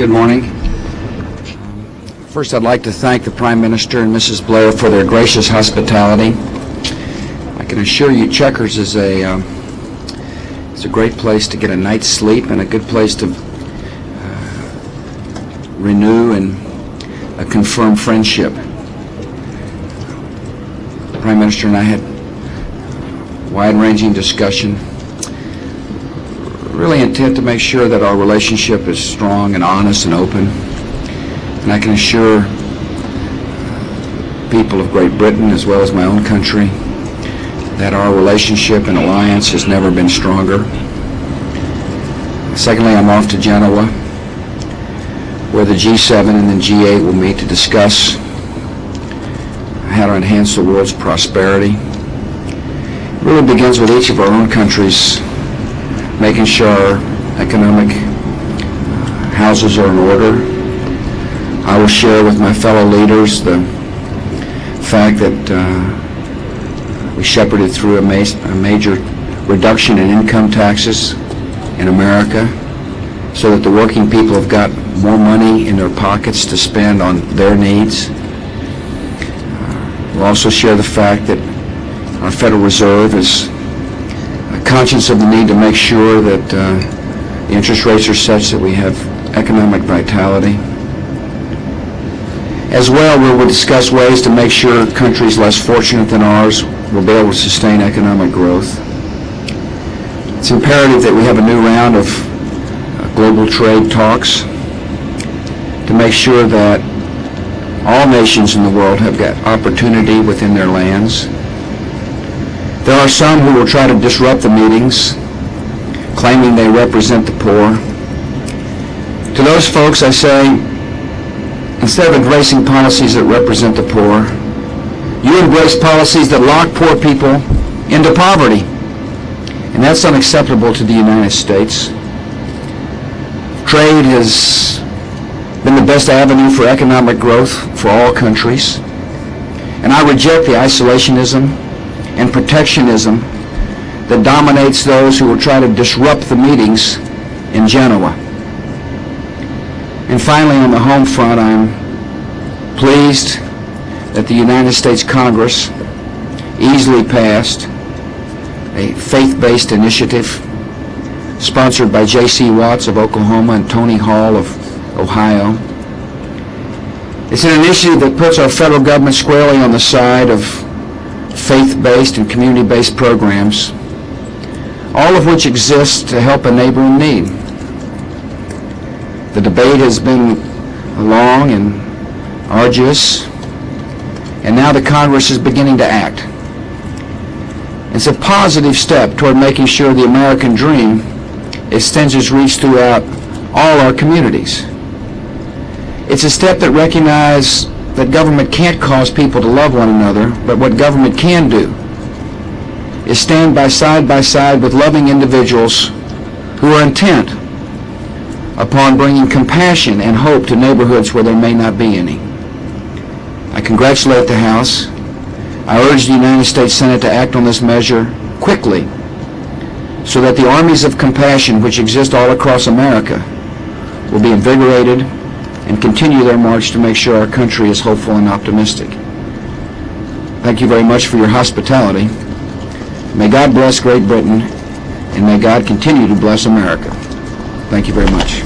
Good morning. First, I'd like to thank the Prime Minister and Mrs. Blair for their gracious hospitality. I can assure you Chequers is it's a great place to get a night's sleep and a good place to renew and confirm friendship. The Prime Minister and I had wide-ranging discussion, really intent to make sure that our relationship is strong and honest and open. And I can assure people of Great Britain as well as my own country that our relationship and alliance has never been stronger. Secondly, I'm off to Genoa, where the G7 and the G8 will meet to discuss how to enhance the world's prosperity. It really begins with each of our own countries making sure our economic houses are in order. I will share with my fellow leaders the fact that we shepherded through a major reduction in income taxes in America so that the working people have got more money in their pockets to spend on their needs. We'll also share the fact that our Federal Reserve is conscious of the need to make sure that the interest rates are such that we have economic vitality. As well, we will discuss ways to make sure countries less fortunate than ours will be able to sustain economic growth. It's imperative that we have a new round of global trade talks to make sure that all nations in the world have got opportunity within their lands. There are some who will try to disrupt the meetings, claiming they represent the poor. To those folks, I say, instead of embracing policies that represent the poor, you embrace policies that lock poor people into poverty. And that's unacceptable to the United States. Trade has been the best avenue for economic growth for all countries. And I reject the isolationism and protectionism that dominates those who will try to disrupt the meetings in Genoa. And finally, on the home front, I'm pleased that the United States Congress easily passed a faith-based initiative sponsored by J.C. Watts of Oklahoma and Tony Hall of Ohio. It's an initiative that puts our federal government squarely on the side of faith-based and community-based programs, all of which exist to help a neighbor in need. The debate has been long and arduous, and now the Congress is beginning to act. It's a positive step toward making sure the American dream extends its reach throughout all our communities. It's a step that recognizes that government can't cause people to love one another, but what government can do is stand side by side with loving individuals who are intent upon bringing compassion and hope to neighborhoods where there may not be any. I congratulate the House. I urge the United States Senate to act on this measure quickly so that the armies of compassion which exist all across America will be invigorated and continue their march to make sure our country is hopeful and optimistic. Thank you very much for your hospitality. May God bless Great Britain, and may God continue to bless America. Thank you very much.